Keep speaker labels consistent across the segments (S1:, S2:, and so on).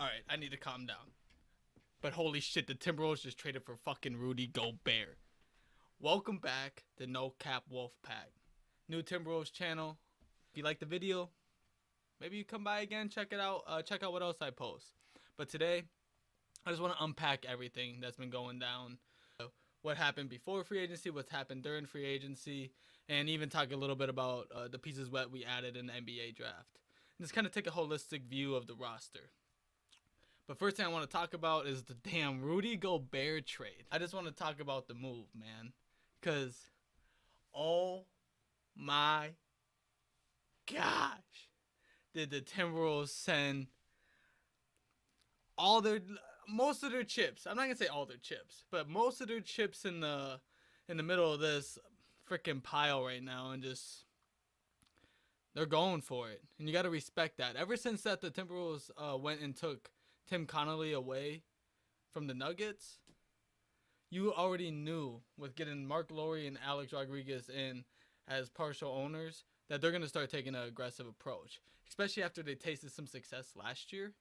S1: Alright, I need to calm down. But holy shit, the Timberwolves just traded for fucking Rudy Gobert. Welcome back to No Cap WulfPack. New Timberwolves channel. If you like the video, maybe you come by again, check it out. Check out what else I post. But today, I just want to unpack everything that's been going down. What happened before free agency, what's happened during free agency, and even talk a little bit about the pieces that we added in the NBA draft. And just kind of take a holistic view of the roster. But first thing I want to talk about is the damn Rudy Gobert trade. I just want to talk about the move, man. Because, oh my gosh, did the Timberwolves send most of their chips. I'm not going to say all their chips, but most of their chips in the middle of this freaking pile right now, and just they're going for it. And you got to respect that. Ever since that the Timberwolves went and took Tim Connolly away from the Nuggets, you already knew with getting Mark Lowry and Alex Rodriguez in as partial owners that they're going to start taking an aggressive approach, especially after they tasted some success last year.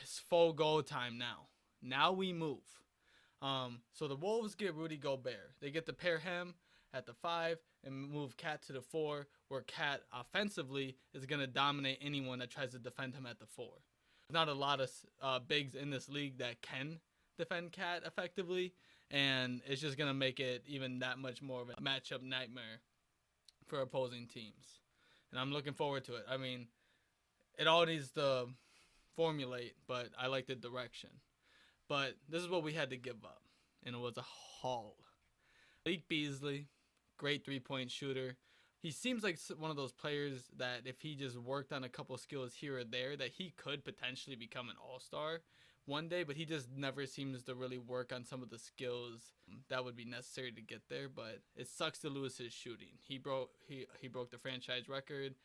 S1: It's full go time now. Now we move. So the Wolves get Rudy Gobert. They get to pair him at the 5 and move Cat to the 4, where Cat offensively is going to dominate anyone that tries to defend him at the 4. Not a lot of bigs in this league that can defend Cat effectively, and it's just going to make it even that much more of a matchup nightmare for opposing teams. And I'm looking forward to it. I mean, it all needs to formulate, but I like the direction. But this is what we had to give up, and it was a haul. Malik Beasley, great three-point shooter. He seems like one of those players that if he just worked on a couple skills here or there, that he could potentially become an all-star one day, but he just never seems to really work on some of the skills that would be necessary to get there. But it sucks to lose his shooting. He broke the franchise record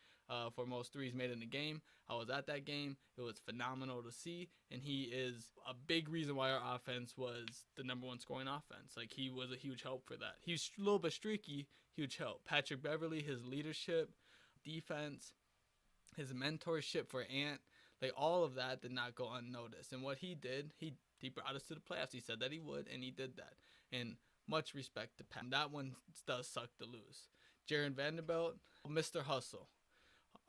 S1: for most threes made in the game. I was at that game. It was phenomenal to see, and he is a big reason why our offense was the #1 scoring offense. Like, he was a huge help for that. He's a little bit streaky, huge help. Patrick Beverley, his leadership, defense, his mentorship for Ant, like, all of that did not go unnoticed. And what he did, he brought us to the playoffs. He said that he would, and he did that. And much respect to Pat. That one does suck to lose. Jaron Vanderbilt, Mr. Hustle.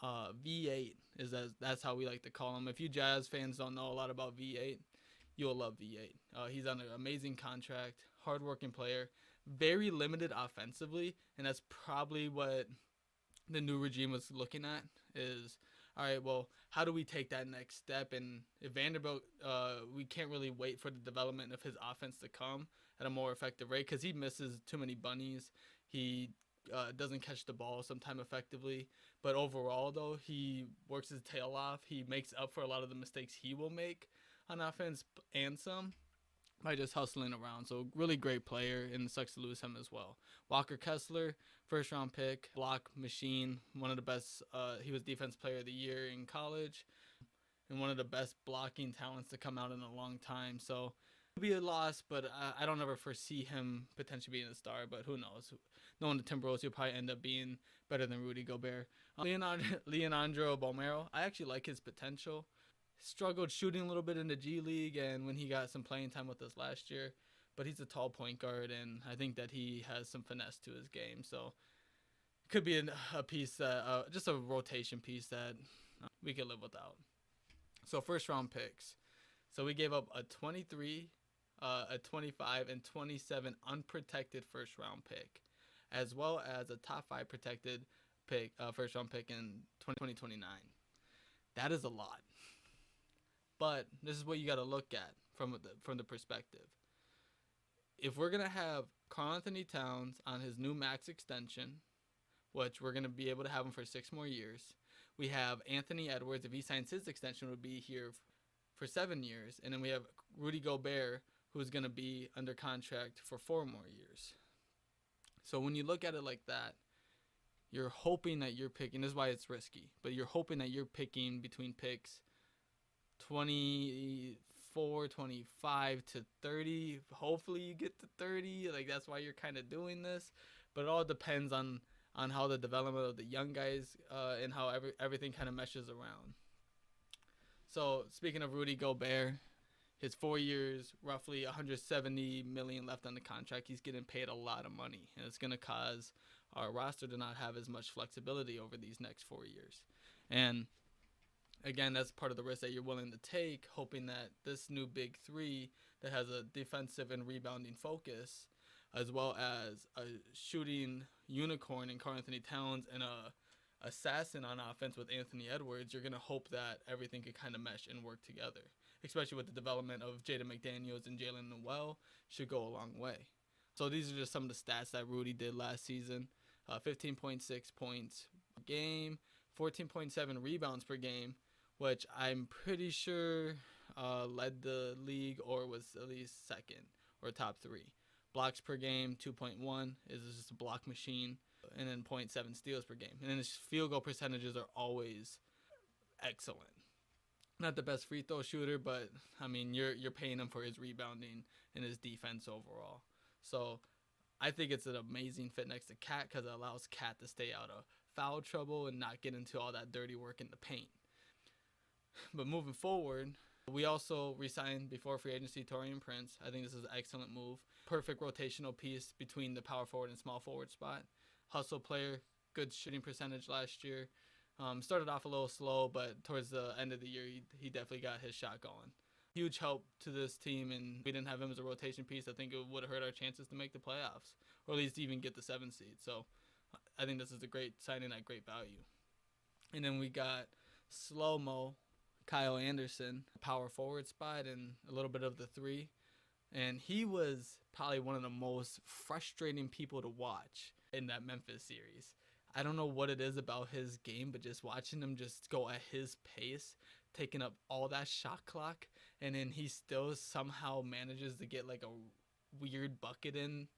S1: V8 that's how we like to call him. If you Jazz fans don't know a lot about V8, you'll love V8. He's on an amazing contract, hardworking player, very limited offensively, and that's probably what the new regime was looking at is, all right, well, how do we take that next step? And if Vanderbilt, we can't really wait for the development of his offense to come at a more effective rate because he misses too many bunnies. He doesn't catch the ball sometime effectively. But overall, though, he works his tail off. He makes up for a lot of the mistakes he will make on offense and some by just hustling around. So really great player, and it sucks to lose him as well. Walker Kessler, first-round pick, block machine, one of the best. He was Defense Player of the Year in college, and one of the best blocking talents to come out in a long time. So it'll be a loss, but I don't ever foresee him potentially being a star, but who knows? Knowing the Timberwolves, he'll probably end up being better than Rudy Gobert. Leandro Bomero, I actually like his potential. Struggled shooting a little bit in the G League and when he got some playing time with us last year, but he's a tall point guard, and I think that he has some finesse to his game. So it could be a piece that, just a rotation piece that we could live without. So first round picks. So we gave up a 23, a 25, and 27 unprotected first round pick, as well as a top 5 protected pick, first round pick in 2029. That is a lot. But this is what you got to look at from the perspective. If we're going to have Karl-Anthony Towns on his new max extension, which we're going to be able to have him for 6 more years, we have Anthony Edwards, if he signs his extension, would be here for 7 years, and then we have Rudy Gobert, who's going to be under contract for 4 more years. So when you look at it like that, you're hoping that you're picking, this is why it's risky, but you're hoping that you're picking between picks 24, 25 to 30. Hopefully you get to 30. Like, that's why you're kind of doing this. But it all depends on how the development of the young guys and how everything kind of meshes around. So speaking of Rudy Gobert, his 4 years, roughly 170 million left on the contract. He's getting paid a lot of money, and it's going to cause our roster to not have as much flexibility over these next 4 years. And again, that's part of the risk that you're willing to take, hoping that this new big three that has a defensive and rebounding focus, as well as a shooting unicorn in Karl Anthony Towns and a assassin on offense with Anthony Edwards, you're going to hope that everything can kind of mesh and work together, especially with the development of Jaden McDaniels and Jalen Noel, should go a long way. So these are just some of the stats that Rudy did last season. 15.6 points per game, 14.7 rebounds per game, which I'm pretty sure led the league or was at least second or top three. Blocks per game, 2.1, is just a block machine, and then 0.7 steals per game. And then his field goal percentages are always excellent. Not the best free throw shooter, but I mean you're paying him for his rebounding and his defense overall. So I think it's an amazing fit next to Cat because it allows Cat to stay out of foul trouble and not get into all that dirty work in the paint. But moving forward, we also re-signed before free agency Taurean Prince. I think this is an excellent move. Perfect rotational piece between the power forward and small forward spot. Hustle player, good shooting percentage last year. Started off a little slow, but towards the end of the year, he definitely got his shot going. Huge help to this team, and if we didn't have him as a rotation piece, I think it would have hurt our chances to make the playoffs, or at least even get the 7th seed. So I think this is a great signing at great value. And then we got slow-mo Kyle Anderson, power forward spot, and a little bit of the three. And he was probably one of the most frustrating people to watch in that Memphis series. I don't know what it is about his game, but just watching him just go at his pace, taking up all that shot clock, and then he still somehow manages to get like a weird bucket in.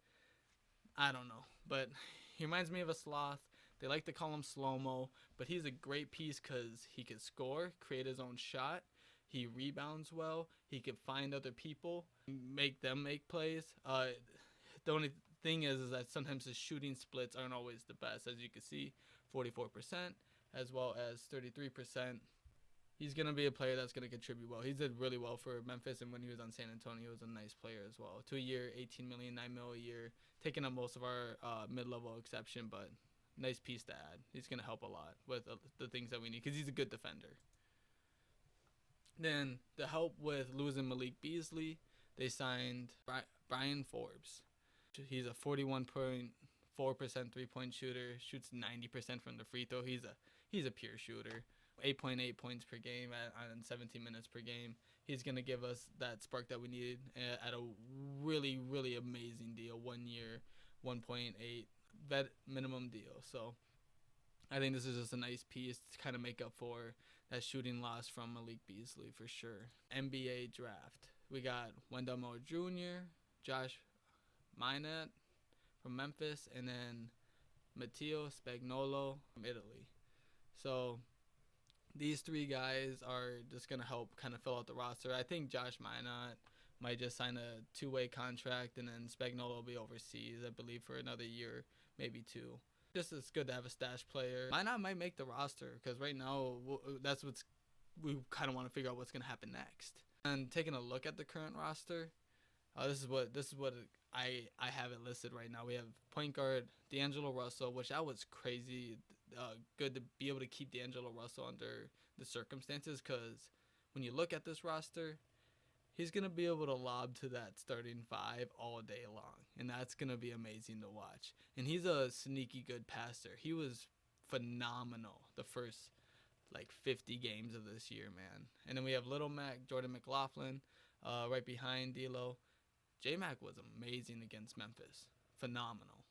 S1: I don't know, but he reminds me of a sloth. They like to call him slow-mo, but he's a great piece because he can score, create his own shot. He rebounds well. He can find other people, make them make plays. The only thing is that sometimes his shooting splits aren't always the best. As you can see, 44% as well as 33%. He's going to be a player that's going to contribute well. He did really well for Memphis, and when he was on San Antonio, he was a nice player as well. 2 year, $18 million, $9 million a year, taking up most of our mid-level exception, but nice piece to add. He's going to help a lot with the things that we need because he's a good defender. Then, to help with losing Malik Beasley, they signed Brian Forbes. He's a 41.4% three-point shooter, shoots 90% from the free throw. He's a pure shooter. 8.8 points per game on 17 minutes per game. He's going to give us that spark that we needed at a really, really amazing deal. 1 year, 1.8 vet minimum deal. So I think this is just a nice piece to kind of make up for that shooting loss from Malik Beasley for sure. NBA draft. We got Wendell Moore Jr., Josh Minot from Memphis, and then Matteo Spagnolo from Italy. So these three guys are just going to help kind of fill out the roster. I think Josh Minot might just sign a 2-way contract, and then Spagnolo will be overseas, I believe, for another year, maybe 2. Just it's good to have a stash player. Minot might make the roster because right now we kind of want to figure out what's going to happen next. And taking a look at the current roster, this is what I have it listed right now. We have point guard D'Angelo Russell, which that was crazy. Good to be able to keep D'Angelo Russell under the circumstances because when you look at this roster, he's going to be able to lob to that starting 5 all day long, and that's going to be amazing to watch. And he's a sneaky good passer. He was phenomenal the first 50 games of this year, man. And then we have Little Mac, Jordan McLaughlin, right behind D'Lo. J-Mac was amazing against Memphis. Phenomenal.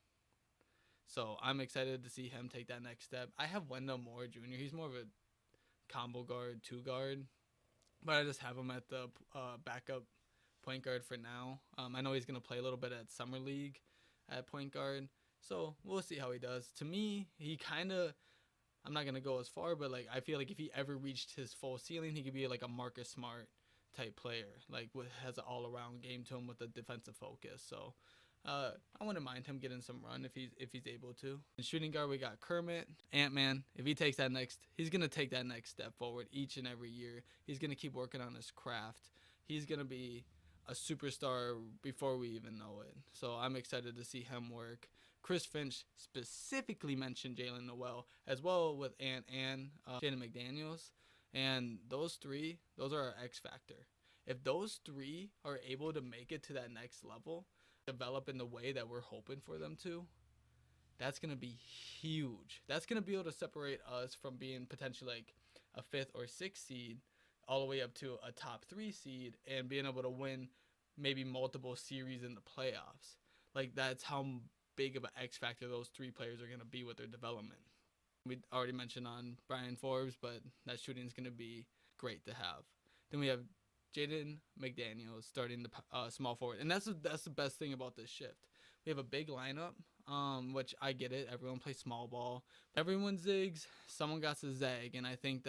S1: So I'm excited to see him take that next step. I have Wendell Moore Jr. He's more of a combo guard, 2 guard. But I just have him at the backup point guard for now. I know he's going to play a little bit at Summer League at point guard. So we'll see how he does. To me, he kind of, I'm not going to go as far, but I feel like if he ever reached his full ceiling, he could be like a Marcus Smart type player. Has an all-around game to him with a defensive focus. So I wouldn't mind him getting some run if he's able to. In shooting guard, we got Kermit, Ant-Man. If he takes that next, he's gonna take that next step forward each and every year. He's gonna keep working on his craft. He's gonna be a superstar before we even know it. So I'm excited to see him work. Chris Finch specifically mentioned Jalen Noel as well with Ant and Jaden McDaniels, and those are our X factor. If those three are able to make it to that next level, develop in the way that we're hoping for them to, that's going to be huge. That's going to be able to separate us from being potentially like a 5th or 6th seed all the way up to a top 3 seed and being able to win maybe multiple series in the playoffs. Like, that's how big of an X factor those 3 players are going to be with their development. We already mentioned on Brian Forbes, but that shooting is going to be great to have. Then we have Jaden McDaniels starting the small forward, and that's the best thing about this shift. We have a big lineup, which I get it. Everyone plays small ball. Everyone zigs. Someone got to zag, and I think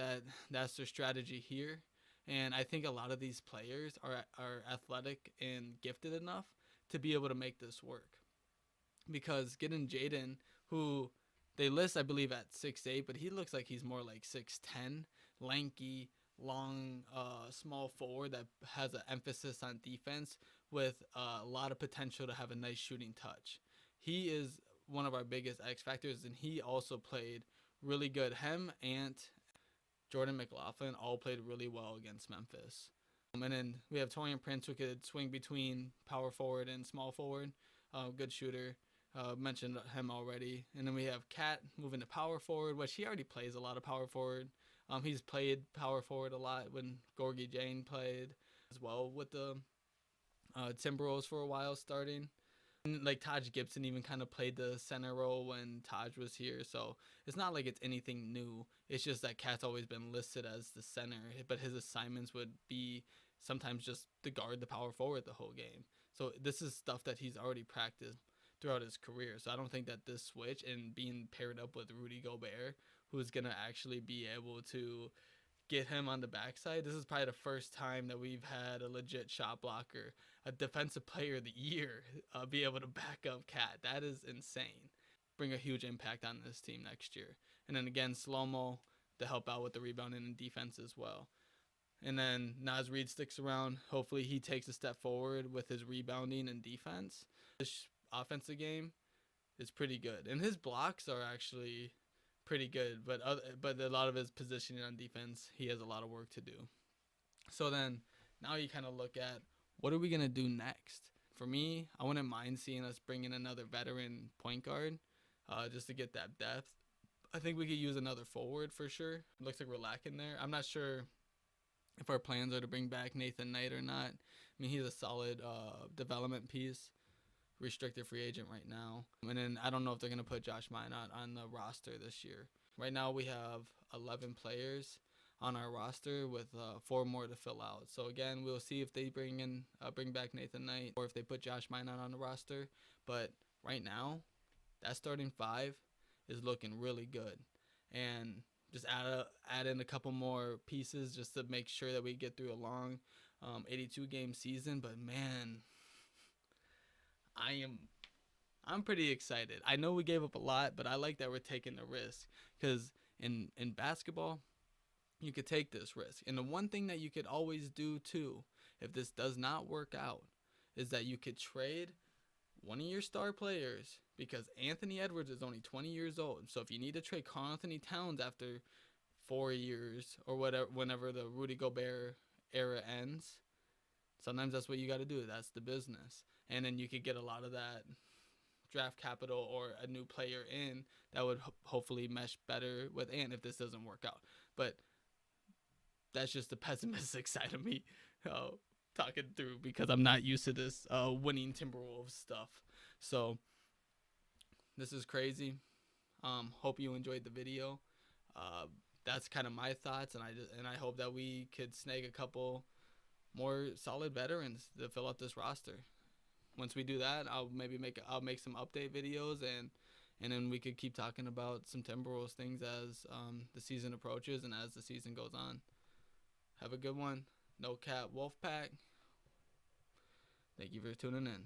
S1: that's their strategy here. And I think a lot of these players are athletic and gifted enough to be able to make this work. Because getting Jaden, who they list, I believe, at 6'8", but he looks like he's more like 6'10", lanky, long, small forward that has an emphasis on defense with a lot of potential to have a nice shooting touch. He is one of our biggest X factors, and he also played really good. Him, Ant, Jordan McLaughlin all played really well against Memphis. And then we have Torian Prince, who could swing between power forward and small forward. Good shooter. Mentioned him already. And then we have Cat moving to power forward, which he already plays a lot of power forward. He's played power forward a lot when Gorgie Jane played as well with the Timberwolves for a while starting. And like Taj Gibson even kind of played the center role when Taj was here. So it's not like it's anything new. It's just that Cat's always been listed as the center, but his assignments would be sometimes just to guard the power forward the whole game. So this is stuff that he's already practiced throughout his career. So I don't think that this switch and being paired up with Rudy Giobert, who's going to actually be able to get him on the backside. This is probably the first time that we've had a legit shot blocker, a defensive player of the year, be able to back up Cat. That is insane. Bring a huge impact on this team next year. And then again, Slow-Mo to help out with the rebounding and defense as well. And then Naz Reid sticks around. Hopefully he takes a step forward with his rebounding and defense. This offensive game is pretty good. And his blocks are actually pretty good, but a lot of his positioning on defense, he has a lot of work to do. So then now you kind of look at what are we going to do next? For me, I wouldn't mind seeing us bring in another veteran point guard just to get that depth. I think we could use another forward for sure. It looks like we're lacking there. I'm not sure if our plans are to bring back Nathan Knight or not. I mean, he's a solid development piece. Restricted free agent right now. And then I don't know if they're going to put Josh Minot on the roster this year. Right now we have 11 players on our roster with 4 more to fill out. So again, we'll see if they bring back Nathan Knight or if they put Josh Minot on the roster. But right now, that starting 5 is looking really good. And just add in a couple more pieces just to make sure that we get through a long 82-game season. But man, I'm pretty excited. I know we gave up a lot, but I like that we're taking the risk because in basketball, you could take this risk. And the one thing that you could always do too, if this does not work out, is that you could trade one of your star players because Anthony Edwards is only 20 years old. So if you need to trade Karl Anthony Towns after 4 years or whatever, whenever the Rudy Gobert era ends, sometimes that's what you got to do. That's the business. And then you could get a lot of that draft capital or a new player in that would hopefully mesh better with Ant if this doesn't work out. But that's just the pessimistic side of me talking through because I'm not used to this winning Timberwolves stuff. So this is crazy. Hope you enjoyed the video. That's kind of my thoughts, and I hope that we could snag a couple more solid veterans to fill out this roster. Once we do that, I'll make some update videos and then we could keep talking about some Timberwolves things as the season approaches and as the season goes on. Have a good one. No Cap WulfPack. Thank you for tuning in.